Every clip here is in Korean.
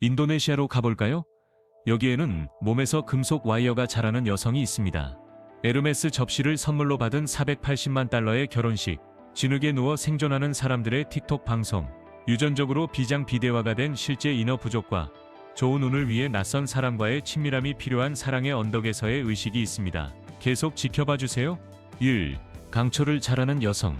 인도네시아로 가볼까요? 여기에는 몸에서 금속 와이어가 자라는 여성이 있습니다. 에르메스 접시를 선물로 받은 480만 달러의 결혼식, 진흙에 누워 생존하는 사람들의 틱톡 방송, 유전적으로 비장 비대화가 된 실제 인어 부족과 좋은 운을 위해 낯선 사람과의 친밀함이 필요한 사랑의 언덕에서의 의식이 있습니다. 계속 지켜봐 주세요. 1. 강철을 자라는 여성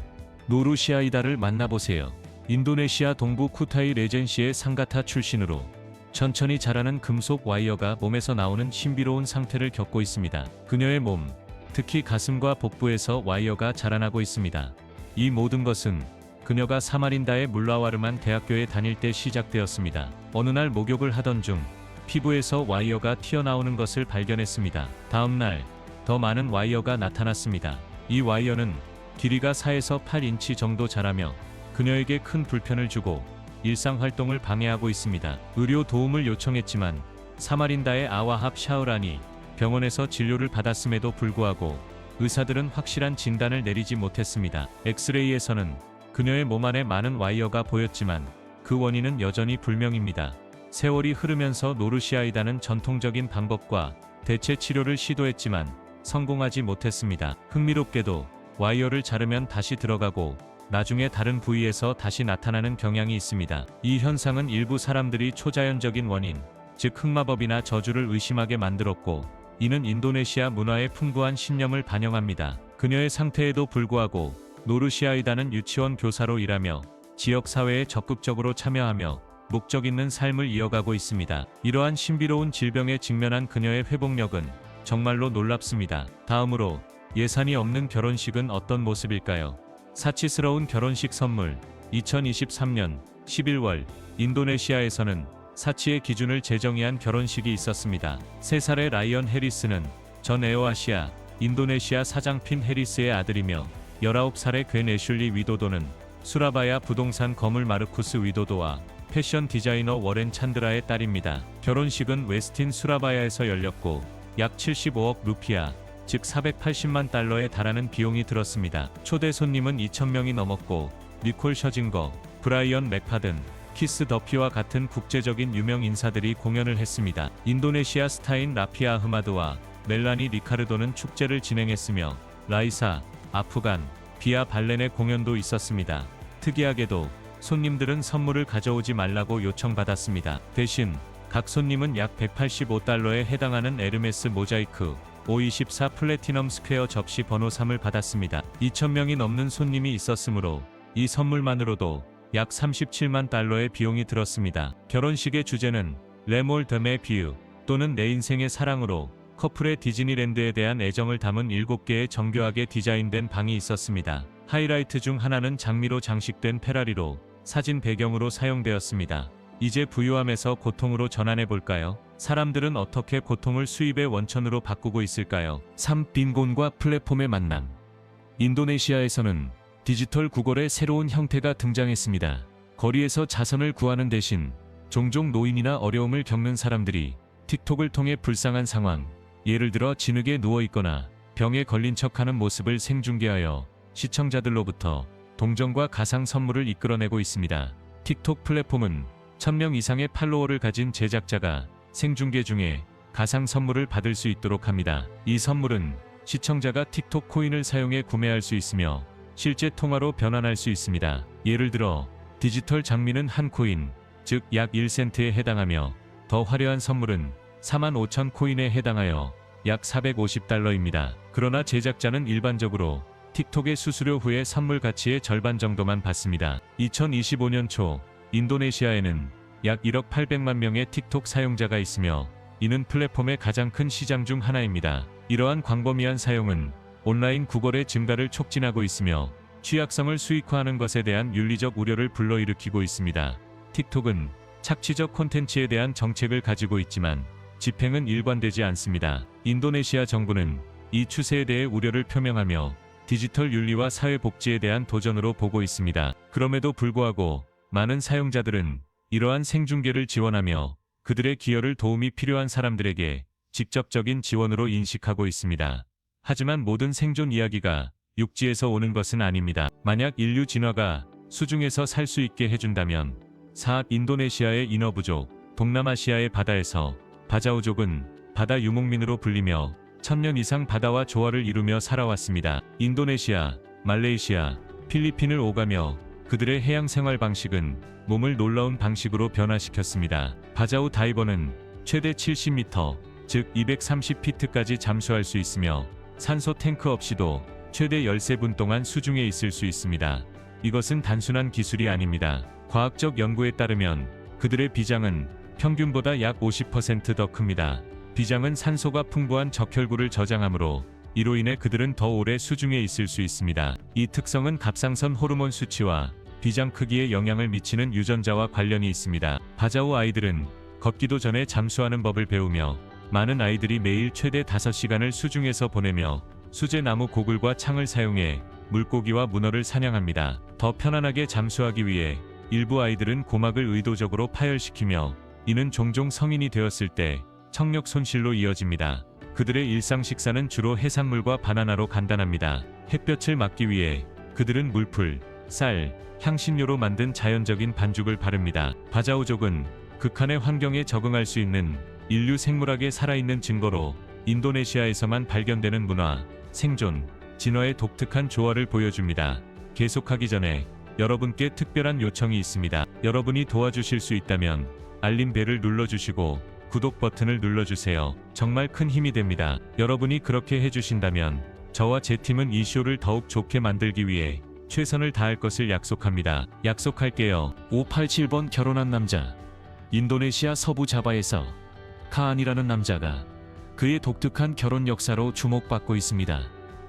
노르시아이다를 만나보세요. 인도네시아 동부 쿠타이 레젠시의 상가타 출신으로 천천히 자라는 금속 와이어가 몸에서 나오는 신비로운 상태를 겪고 있습니다. 그녀의 몸, 특히 가슴과 복부에서 와이어가 자라나고 있습니다. 이 모든 것은 그녀가 사마린다의 물라와르만 대학교에 다닐 때 시작되었습니다. 어느 날 목욕을 하던 중 피부에서 와이어가 튀어나오는 것을 발견했습니다. 다음 날 더 많은 와이어가 나타났습니다. 이 와이어는 길이가 4에서 8인치 정도 자라며 그녀에게 큰 불편을 주고 일상 활동을 방해하고 있습니다. 의료 도움을 요청했지만 사마린다의 아와합 샤흐란이 병원에서 진료를 받았음에도 불구하고 의사들은 확실한 진단을 내리지 못했습니다. 엑스레이에서는 그녀의 몸 안에 많은 와이어가 보였지만 그 원인은 여전히 불명입니다. 세월이 흐르면서 노르시아이다는 전통적인 방법과 대체 치료를 시도했지만 성공하지 못했습니다. 흥미롭게도 와이어를 자르면 다시 들어가고 나중에 다른 부위에서 다시 나타나는 경향이 있습니다. 이 현상은 일부 사람들이 초자연적인 원인, 즉 흑마법이나 저주를 의심하게 만들었고, 이는 인도네시아 문화의 풍부한 신념을 반영합니다. 그녀의 상태에도 불구하고 노르시아이다는 유치원 교사로 일하며 지역 사회에 적극적으로 참여하며 목적 있는 삶을 이어가고 있습니다. 이러한 신비로운 질병에 직면한 그녀의 회복력은 정말로 놀랍습니다. 다음으로 예산이 없는 결혼식은 어떤 모습일까요? 사치스러운 결혼식 선물. 2023년 11월 인도네시아에서는 사치의 기준을 재정의한 결혼식이 있었습니다. 3살의 라이언 해리스는 전 에어아시아 인도네시아 사장 핀 해리스의 아들이며 19살의 괜 애슐리 위도도는 수라바야 부동산 거물 마르쿠스 위도도와 패션 디자이너 워렌 찬드라의 딸입니다. 결혼식은 웨스틴 수라바야에서 열렸고 약 75억 루피아, 즉 480만 달러에 달하는 비용이 들었습니다. 초대 손님은 2,000명이 넘었고 니콜 셔징거, 브라이언 맥파든, 키스 더피와 같은 국제적인 유명 인사들이 공연을 했습니다. 인도네시아 스타인 라피 아흐마드와 멜라니 리카르도는 축제를 진행했으며 라이사, 아프간, 비아 발렌의 공연도 있었습니다. 특이하게도 손님들은 선물을 가져오지 말라고 요청받았습니다. 대신 각 손님은 약 185달러에 해당하는 에르메스 모자이크 524 플래티넘 스퀘어 접시 번호 3을 받았습니다. 2,000명이 넘는 손님이 있었으므로 이 선물만으로도 약 37만 달러의 비용이 들었습니다. 결혼식의 주제는 레몰 드메 비유 또는 내 인생의 사랑으로 커플의 디즈니랜드에 대한 애정을 담은 7개의 정교하게 디자인된 방이 있었습니다. 하이라이트 중 하나는 장미로 장식된 페라리로 사진 배경으로 사용되었습니다. 이제 부유함에서 고통으로 전환해 볼까요? 사람들은 어떻게 고통을 수입의 원천으로 바꾸고 있을까요? 3. 빈곤과 플랫폼의 만남. 인도네시아에서는 디지털 구걸의 새로운 형태가 등장했습니다. 거리에서 자선을 구하는 대신 종종 노인이나 어려움을 겪는 사람들이 틱톡을 통해 불쌍한 상황, 예를 들어 진흙에 누워 있거나 병에 걸린 척하는 모습을 생중계하여 시청자들로부터 동정과 가상 선물을 이끌어내고 있습니다. 틱톡 플랫폼은 1,000명 이상의 팔로워를 가진 제작자가 생중계 중에 가상 선물을 받을 수 있도록 합니다. 이 선물은 시청자가 틱톡 코인을 사용해 구매할 수 있으며 실제 통화로 변환할 수 있습니다. 예를 들어 디지털 장미는 한 코인, 즉 약 1센트에 해당하며 더 화려한 선물은 45,000 코인에 해당하여 약 450달러입니다. 그러나 제작자는 일반적으로 틱톡의 수수료 후에 선물 가치의 절반 정도만 받습니다. 2025년 초 인도네시아에는 약 1억 800만 명의 틱톡 사용자가 있으며 이는 플랫폼의 가장 큰 시장 중 하나입니다. 이러한 광범위한 사용은 온라인 구걸의 증가를 촉진하고 있으며 취약성을 수익화하는 것에 대한 윤리적 우려를 불러일으키고 있습니다. 틱톡은 착취적 콘텐츠에 대한 정책을 가지고 있지만 집행은 일관되지 않습니다. 인도네시아 정부는 이 추세에 대해 우려를 표명하며 디지털 윤리와 사회복지에 대한 도전으로 보고 있습니다. 그럼에도 불구하고 많은 사용자들은 이러한 생중계를 지원하며 그들의 기여를 도움이 필요한 사람들에게 직접적인 지원으로 인식하고 있습니다. 하지만 모든 생존 이야기가 육지에서 오는 것은 아닙니다. 만약 인류 진화가 수중에서 살 수 있게 해준다면 4. 인도네시아의 인어 부족, 동남아시아의 바다에서 바자우족은 바다 유목민으로 불리며 1000년 이상 바다와 조화를 이루며 살아왔습니다. 인도네시아, 말레이시아, 필리핀을 오가며 그들의 해양 생활 방식은 몸을 놀라운 방식으로 변화시켰습니다. 바자우 다이버는 최대 70m, 즉 230피트까지 잠수할 수 있으며 산소 탱크 없이도 최대 13분 동안 수중에 있을 수 있습니다. 이것은 단순한 기술이 아닙니다. 과학적 연구에 따르면 그들의 비장은 평균보다 약 50% 더 큽니다. 비장은 산소가 풍부한 적혈구를 저장하므로 이로 인해 그들은 더 오래 수중에 있을 수 있습니다. 이 특성은 갑상선 호르몬 수치와 비장 크기에 영향을 미치는 유전자와 관련이 있습니다. 바자우 아이들은 걷기도 전에 잠수하는 법을 배우며 많은 아이들이 매일 최대 5시간을 수중에서 보내며 수제나무 고글과 창을 사용해 물고기와 문어를 사냥합니다. 더 편안하게 잠수하기 위해 일부 아이들은 고막을 의도적으로 파열시키며 이는 종종 성인이 되었을 때 청력 손실로 이어집니다. 그들의 일상 식사는 주로 해산물과 바나나로 간단합니다. 햇볕을 막기 위해 그들은 물풀, 쌀, 향신료로 만든 자연적인 반죽을 바릅니다. 바자우족은 극한의 환경에 적응할 수 있는 인류 생물학의 살아있는 증거로 인도네시아에서만 발견되는 문화, 생존, 진화의 독특한 조화를 보여줍니다. 계속하기 전에 여러분께 특별한 요청이 있습니다. 여러분이 도와주실 수 있다면 알림벨을 눌러주시고 구독 버튼을 눌러주세요. 정말 큰 힘이 됩니다. 여러분이 그렇게 해주신다면 저와 제 팀은 이 쇼를 더욱 좋게 만들기 위해 최선을 다할 것을 약속합니다. 약속할게요. 587번 결혼한 남자. 인도네시아 서부 자바에서 카안이라는 남자가 그의 독특한 결혼 역사로 주목받고 있습니다.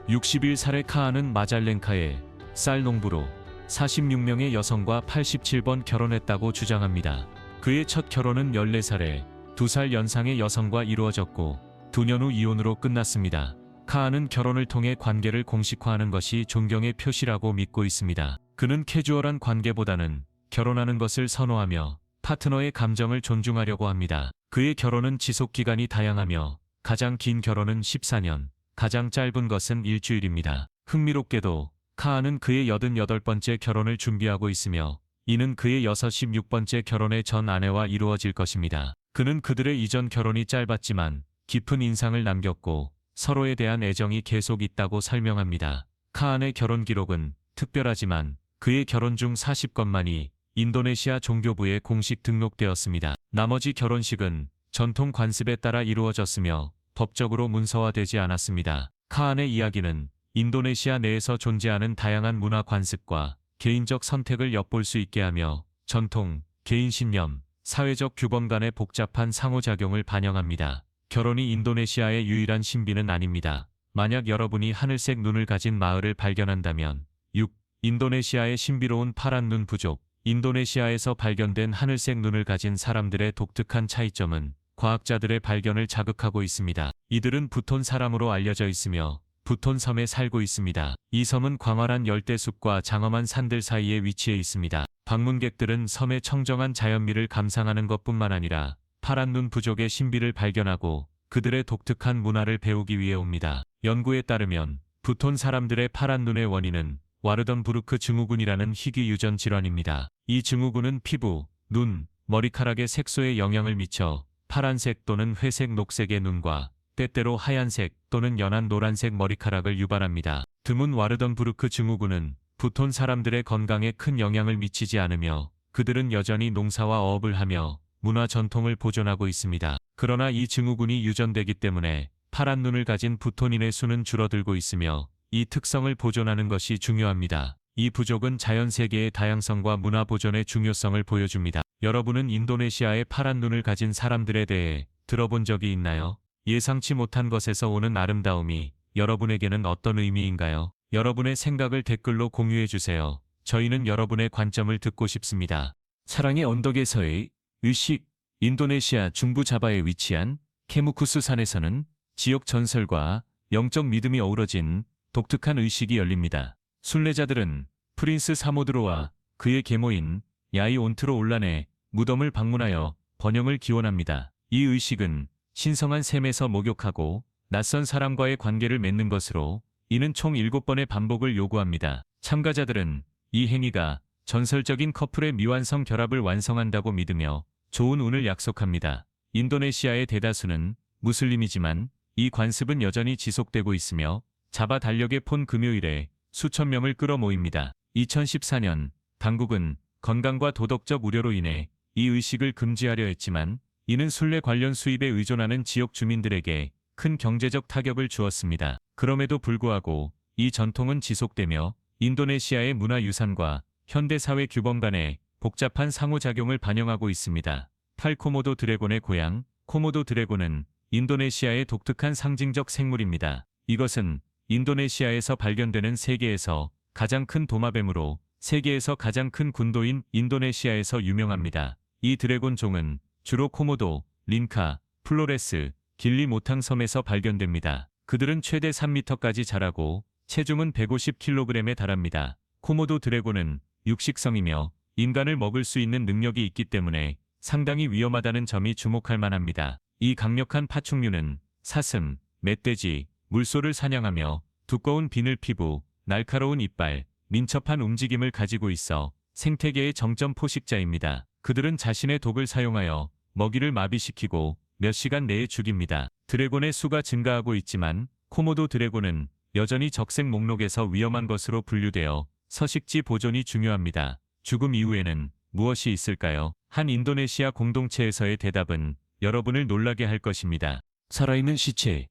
61살의 카안은 마잘랭카의 쌀 농부로 46명의 여성과 87번 결혼했다고 주장합니다. 그의 첫 결혼은 14살에 2살 연상의 여성과 이루어졌고 2년 후 이혼으로 끝났습니다. 카안은 결혼을 통해 관계를 공식화하는 것이 존경의 표시라고 믿고 있습니다. 그는 캐주얼한 관계보다는 결혼하는 것을 선호하며 파트너의 감정을 존중하려고 합니다. 그의 결혼은 지속 기간이 다양하며 가장 긴 결혼은 14년, 가장 짧은 것은 일주일입니다. 흥미롭게도 카안은 그의 88번째 결혼을 준비하고 있으며 이는 그의 66번째 결혼의 전 아내와 이루어질 것입니다. 그는 그들의 이전 결혼이 짧았지만 깊은 인상을 남겼고 서로에 대한 애정이 계속 있다고 설명합니다. 카안의 결혼 기록은 특별하지만 그의 결혼 중 40건만이 인도네시아 종교부에 공식 등록되었습니다. 나머지 결혼식은 전통 관습에 따라 이루어졌으며 법적으로 문서화되지 않았습니다. 카안의 이야기는 인도네시아 내에서 존재하는 다양한 문화 관습과 개인적 선택을 엿볼 수 있게 하며 전통, 개인 신념, 사회적 규범 간의 복잡한 상호작용을 반영합니다. 결혼이 인도네시아의 유일한 신비는 아닙니다. 만약 여러분이 하늘색 눈을 가진 마을을 발견한다면 6. 인도네시아의 신비로운 파란 눈 부족. 인도네시아에서 발견된 하늘색 눈을 가진 사람들의 독특한 차이점은 과학자들의 발견을 자극하고 있습니다. 이들은 부톤 사람으로 알려져 있으며 부톤 섬에 살고 있습니다. 이 섬은 광활한 열대숲과 장엄한 산들 사이에 위치해 있습니다. 방문객들은 섬의 청정한 자연미를 감상하는 것뿐만 아니라 파란 눈 부족의 신비를 발견하고 그들의 독특한 문화를 배우기 위해 옵니다. 연구에 따르면 부톤 사람들의 파란 눈의 원인은 와르던부르크 증후군이라는 희귀 유전 질환입니다. 이 증후군은 피부, 눈, 머리카락의 색소에 영향을 미쳐 파란색 또는 회색 녹색의 눈과 때때로 하얀색 또는 연한 노란색 머리카락을 유발합니다. 드문 와르던부르크 증후군은 부톤 사람들의 건강에 큰 영향을 미치지 않으며 그들은 여전히 농사와 어업을 하며 문화 전통을 보존하고 있습니다. 그러나 이 증후군이 유전되기 때문에 파란 눈을 가진 부톤인의 수는 줄어들고 있으며 이 특성을 보존하는 것이 중요합니다. 이 부족은 자연 세계의 다양성과 문화 보존의 중요성을 보여줍니다. 여러분은 인도네시아의 파란 눈을 가진 사람들에 대해 들어본 적이 있나요? 예상치 못한 것에서 오는 아름다움이 여러분에게는 어떤 의미인가요? 여러분의 생각을 댓글로 공유해주세요. 저희는 여러분의 관점을 듣고 싶습니다. 사랑의 언덕에서의 의식. 인도네시아 중부 자바에 위치한 케무쿠스 산에서는 지역 전설과 영적 믿음이 어우러진 독특한 의식이 열립니다. 순례자들은 프린스 사모드로와 그의 계모인 야이 온트로 올란의 무덤을 방문하여 번영을 기원합니다. 이 의식은 신성한 샘에서 목욕하고 낯선 사람과의 관계를 맺는 것으로 이는 총 7번의 반복을 요구합니다. 참가자들은 이 행위가 전설적인 커플의 미완성 결합을 완성한다고 믿으며 좋은 운을 약속합니다. 인도네시아의 대다수는 무슬림이지만 이 관습은 여전히 지속되고 있으며 자바 달력의 폰 금요일에 수천 명을 끌어모입니다. 2014년 당국은 건강과 도덕적 우려로 인해 이 의식을 금지하려 했지만 이는 순례 관련 수입에 의존하는 지역 주민들에게 큰 경제적 타격을 주었습니다. 그럼에도 불구하고 이 전통은 지속되며 인도네시아의 문화유산과 현대사회 규범 간의 복잡한 상호작용을 반영하고 있습니다. 탈코모도 드래곤의 고향, 코모도 드래곤은 인도네시아의 독특한 상징적 생물입니다. 이것은 인도네시아에서 발견되는 세계에서 가장 큰 도마뱀으로 세계에서 가장 큰 군도인 인도네시아에서 유명합니다. 이 드래곤 종은 주로 코모도, 린카, 플로레스, 길리 모탕 섬에서 발견됩니다. 그들은 최대 3m까지 자라고 체중은 150kg에 달합니다. 코모도 드래곤은 육식성이며 인간을 먹을 수 있는 능력이 있기 때문에 상당히 위험하다는 점이 주목할 만합니다. 이 강력한 파충류는 사슴, 멧돼지, 물소를 사냥하며 두꺼운 비늘 피부, 날카로운 이빨, 민첩한 움직임을 가지고 있어 생태계의 정점 포식자입니다. 그들은 자신의 독을 사용하여 먹이를 마비시키고 몇 시간 내에 죽입니다. 드래곤의 수가 증가하고 있지만 코모도 드래곤은 여전히 적색 목록에서 위험한 것으로 분류되어 서식지 보존이 중요합니다. 죽음 이후에는 무엇이 있을까요? 한 인도네시아 공동체에서의 대답은 여러분을 놀라게 할 것입니다. 살아있는 시체.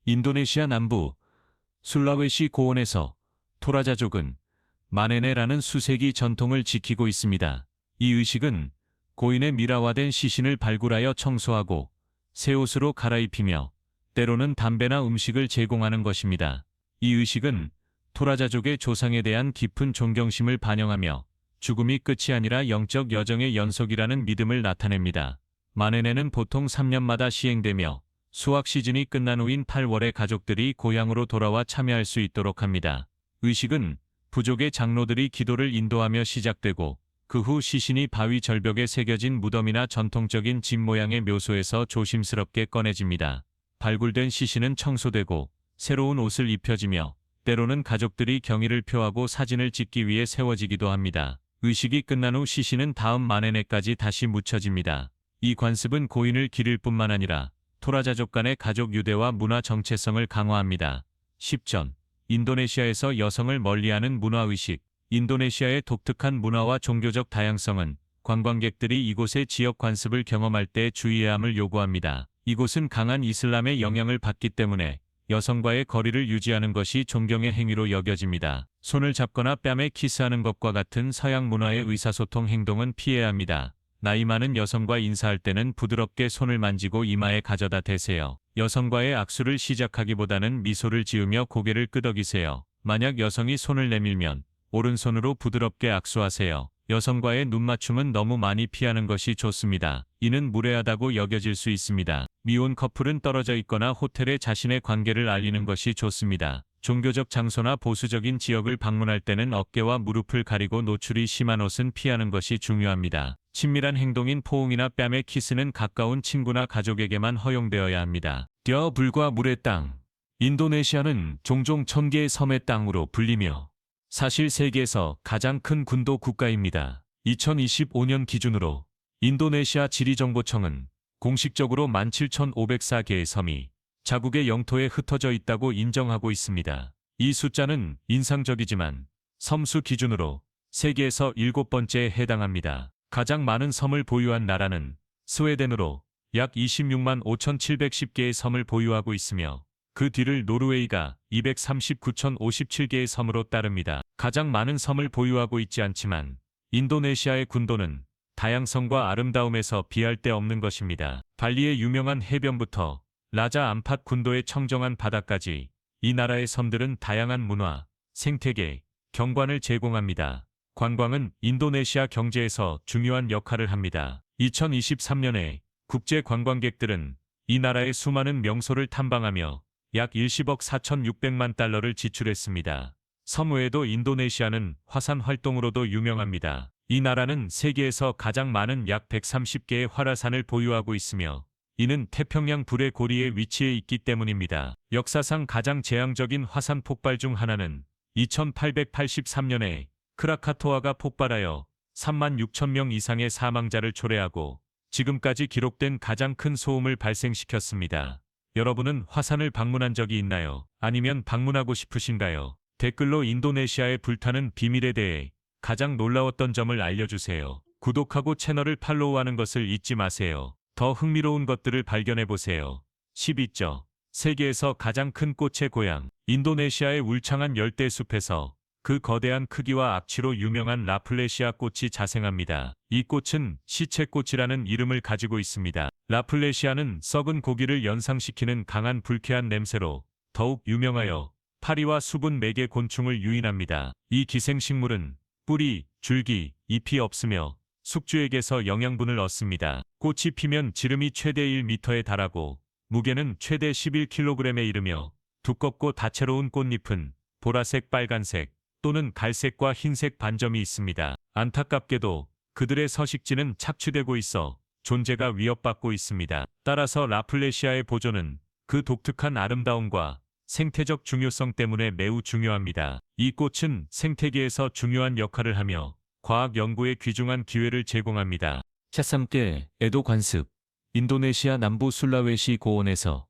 인도네시아 남부 술라웨시 고원에서 토라자족은 마네네라는 수세기 전통을 지키고 있습니다. 이 의식은 고인의 미라화된 시신을 발굴하여 청소하고 새 옷으로 갈아입히며 때로는 담배나 음식을 제공하는 것입니다. 이 의식은 토라자족의 조상에 대한 깊은 존경심을 반영하며 죽음이 끝이 아니라 영적 여정의 연속이라는 믿음을 나타냅니다. 마네네는 보통 3년마다 시행되며 수확 시즌이 끝난 후인 8월에 가족들이 고향으로 돌아와 참여할 수 있도록 합니다. 의식은 부족의 장로들이 기도를 인도하며 시작되고 그 후 시신이 바위 절벽에 새겨진 무덤이나 전통적인 집 모양의 묘소에서 조심스럽게 꺼내집니다. 발굴된 시신은 청소되고 새로운 옷을 입혀지며 때로는 가족들이 경의를 표하고 사진을 찍기 위해 세워지기도 합니다. 의식이 끝난 후 시신은 다음 마네네까지 다시 묻혀집니다. 이 관습은 고인을 기릴 뿐만 아니라 토라자족 간의 가족 유대와 문화 정체성을 강화합니다. 10전. 인도네시아에서 여성을 멀리하는 문화의식. 인도네시아의 독특한 문화와 종교적 다양성은 관광객들이 이곳의 지역 관습을 경험할 때 주의해야 함을 요구합니다. 이곳은 강한 이슬람의 영향을 받기 때문에 여성과의 거리를 유지하는 것이 존경의 행위로 여겨집니다. 손을 잡거나 뺨에 키스하는 것과 같은 서양 문화의 의사소통 행동은 피해야 합니다. 나이 많은 여성과 인사할 때는 부드럽게 손을 만지고 이마에 가져다 대세요. 여성과의 악수를 시작하기보다는 미소를 지으며 고개를 끄덕이세요. 만약 여성이 손을 내밀면 오른손으로 부드럽게 악수하세요. 여성과의 눈맞춤은 너무 많이 피하는 것이 좋습니다. 이는 무례하다고 여겨질 수 있습니다. 미혼 커플은 떨어져 있거나 호텔에 자신의 관계를 알리는 것이 좋습니다. 종교적 장소나 보수적인 지역을 방문할 때는 어깨와 무릎을 가리고 노출이 심한 옷은 피하는 것이 중요합니다. 친밀한 행동인 포옹이나 뺨의 키스는 가까운 친구나 가족에게만 허용되어야 합니다. 불과 물의 땅. 인도네시아는 종종 1000개의 섬의 땅으로 불리며 사실 세계에서 가장 큰 군도 국가입니다. 2025년 기준으로 인도네시아 지리정보청은 공식적으로 17,504개의 섬이 자국의 영토에 흩어져 있다고 인정하고 있습니다. 이 숫자는 인상적이지만 섬수 기준으로 세계에서 7번째에 해당합니다. 가장 많은 섬을 보유한 나라는 스웨덴으로 약 26만 5,710개의 섬을 보유하고 있으며 그 뒤를 노르웨이가 239,057개의 섬으로 따릅니다. 가장 많은 섬을 보유하고 있지 않지만 인도네시아의 군도는 다양성과 아름다움에서 비할 데 없는 것입니다. 발리의 유명한 해변부터 라자 암팟 군도의 청정한 바다까지 이 나라의 섬들은 다양한 문화, 생태계, 경관을 제공합니다. 관광은 인도네시아 경제에서 중요한 역할을 합니다. 2023년에 국제 관광객들은 이 나라의 수많은 명소를 탐방하며 약 10억 4,600만 달러를 지출했습니다. 섬 외에도 인도네시아는 화산 활동으로도 유명합니다. 이 나라는 세계에서 가장 많은 약 130개의 활화산을 보유하고 있으며 이는 태평양 불의 고리에 위치해 있기 때문입니다. 역사상 가장 재앙적인 화산 폭발 중 하나는 2883년에 크라카토아가 폭발하여 36,000명 이상의 사망자를 초래하고 지금까지 기록된 가장 큰 소음을 발생시켰습니다. 여러분은 화산을 방문한 적이 있나요? 아니면 방문하고 싶으신가요? 댓글로 인도네시아의 불타는 비밀에 대해 가장 놀라웠던 점을 알려주세요. 구독하고 채널을 팔로우하는 것을 잊지 마세요. 더 흥미로운 것들을 발견해보세요. 12조. 세계에서 가장 큰 꽃의 고향. 인도네시아의 울창한 열대숲에서 그 거대한 크기와 악취로 유명한 라플레시아 꽃이 자생합니다. 이 꽃은 시체꽃이라는 이름을 가지고 있습니다. 라플레시아는 썩은 고기를 연상시키는 강한 불쾌한 냄새로 더욱 유명하여 파리와 수분 매개 곤충을 유인합니다. 이 기생식물은 뿌리, 줄기, 잎이 없으며 숙주에게서 영양분을 얻습니다. 꽃이 피면 지름이 최대 1m에 달하고 무게는 최대 11kg에 이르며 두껍고 다채로운 꽃잎은 보라색, 빨간색 또는 갈색과 흰색 반점이 있습니다. 안타깝게도 그들의 서식지는 착취되고 있어 존재가 위협받고 있습니다. 따라서 라플레시아의 보존은 그 독특한 아름다움과 생태적 중요성 때문에 매우 중요합니다. 이 꽃은 생태계에서 중요한 역할을 하며 과학 연구에 귀중한 기회를 제공합니다. 찻삼계 에도 관습. 인도네시아 남부 술라웨시 고원에서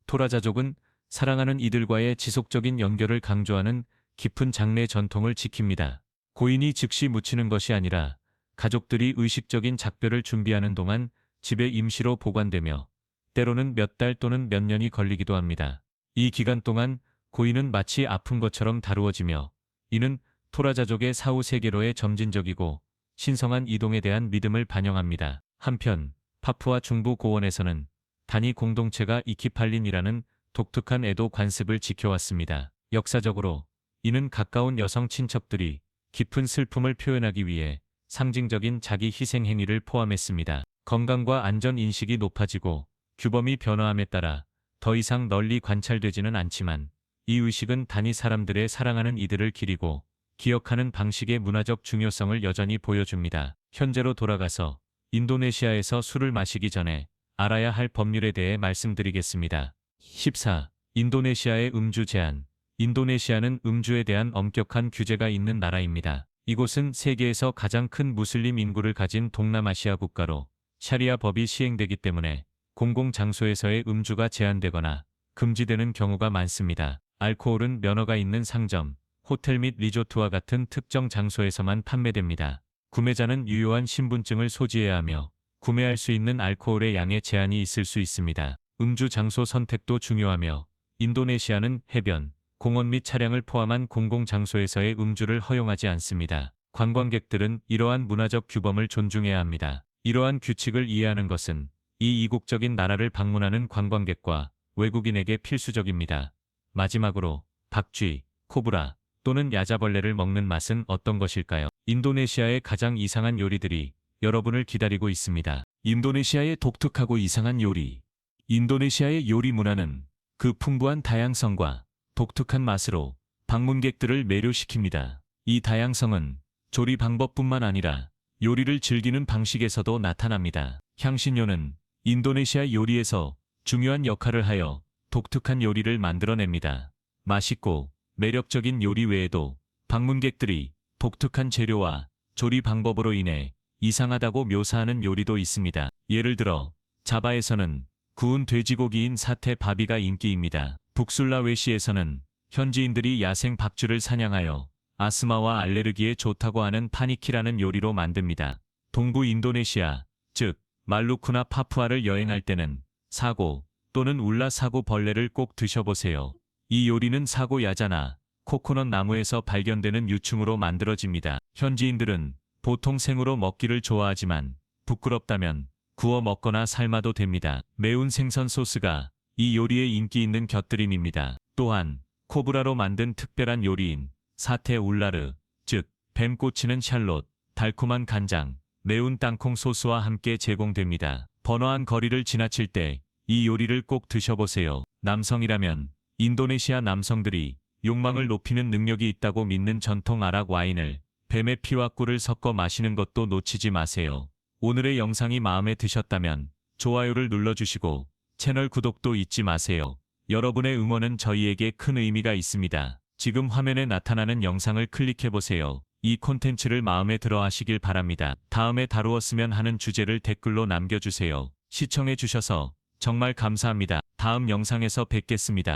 토라자족은 사랑하는 이들과의 지속적인 연결을 강조하는 깊은 장례 전통을 지킵니다. 고인이 즉시 묻히는 것이 아니라 가족들이 의식적인 작별을 준비하는 동안 집에 임시로 보관되며 때로는 몇 달 또는 몇 년이 걸리기도 합니다. 이 기간 동안 고인은 마치 아픈 것처럼 다루어지며 이는 토라자족의 사후 세계로의 점진적이고 신성한 이동에 대한 믿음을 반영합니다. 한편 파푸아 중부 고원에서는 단위 공동체가 이키팔린이라는 독특한 에도 관습을 지켜왔습니다. 역사적으로 이는 가까운 여성 친척들이 깊은 슬픔을 표현하기 위해 상징적인 자기 희생 행위를 포함했습니다. 건강과 안전 인식이 높아지고 규범이 변화함에 따라 더 이상 널리 관찰되지는 않지만 이 의식은 단위 사람들의 사랑하는 이들을 기리고 기억하는 방식의 문화적 중요성을 여전히 보여줍니다. 현재로 돌아가서 인도네시아에서 술을 마시기 전에 알아야 할 법률에 대해 말씀드리겠습니다. 14. 인도네시아의 음주 제한. 인도네시아는 음주에 대한 엄격한 규제가 있는 나라입니다. 이곳은 세계에서 가장 큰 무슬림 인구를 가진 동남아시아 국가로 샤리아 법이 시행되기 때문에 공공장소에서의 음주가 제한되거나 금지되는 경우가 많습니다. 알코올은 면허가 있는 상점, 호텔 및 리조트와 같은 특정 장소에서만 판매됩니다. 구매자는 유효한 신분증을 소지해야 하며 구매할 수 있는 알코올의 양에 제한이 있을 수 있습니다. 음주 장소 선택도 중요하며 인도네시아는 해변, 공원 및 차량을 포함한 공공장소에서의 음주를 허용하지 않습니다. 관광객들은 이러한 문화적 규범을 존중해야 합니다. 이러한 규칙을 이해하는 것은 이 이국적인 나라를 방문하는 관광객과 외국인에게 필수적입니다. 마지막으로 박쥐, 코브라 또는 야자벌레를 먹는 맛은 어떤 것일까요? 인도네시아의 가장 이상한 요리들이 여러분을 기다리고 있습니다. 인도네시아의 독특하고 이상한 요리. 인도네시아의 요리 문화는 그 풍부한 다양성과 독특한 맛으로 방문객들을 매료시킵니다. 이 다양성은 조리 방법뿐만 아니라 요리를 즐기는 방식에서도 나타납니다. 향신료는 인도네시아 요리에서 중요한 역할을 하여 독특한 요리를 만들어냅니다. 맛있고 매력적인 요리 외에도 방문객들이 독특한 재료와 조리 방법으로 인해 이상하다고 묘사하는 요리도 있습니다. 예를 들어 자바에서는 구운 돼지고기인 사테 바비가 인기입니다. 북술라웨시에서는 현지인들이 야생 박쥐를 사냥하여 아스마와 알레르기에 좋다고 하는 파니키라는 요리로 만듭니다. 동부 인도네시아, 즉 말루쿠나 파푸아를 여행할 때는 사고 또는 울라 사고 벌레를 꼭 드셔보세요. 이 요리는 사고 야자나 코코넛 나무에서 발견되는 유충으로 만들어집니다. 현지인들은 보통 생으로 먹기를 좋아하지만 부끄럽다면 구워 먹거나 삶아도 됩니다. 매운 생선 소스가 이 요리의 인기 있는 곁들임입니다. 또한 코브라로 만든 특별한 요리인 사테 울라르, 즉 뱀 꼬치는 샬롯, 달콤한 간장, 매운 땅콩 소스와 함께 제공됩니다. 번화한 거리를 지나칠 때 이 요리를 꼭 드셔보세요. 남성이라면 인도네시아 남성들이 욕망을 높이는 능력이 있다고 믿는 전통 아락 와인을 뱀의 피와 꿀을 섞어 마시는 것도 놓치지 마세요. 오늘의 영상이 마음에 드셨다면 좋아요를 눌러주시고 채널 구독도 잊지 마세요. 여러분의 응원은 저희에게 큰 의미가 있습니다. 지금 화면에 나타나는 영상을 클릭해보세요. 이 콘텐츠를 마음에 들어 하시길 바랍니다. 다음에 다루었으면 하는 주제를 댓글로 남겨주세요. 시청해 주셔서 정말 감사합니다. 다음 영상에서 뵙겠습니다.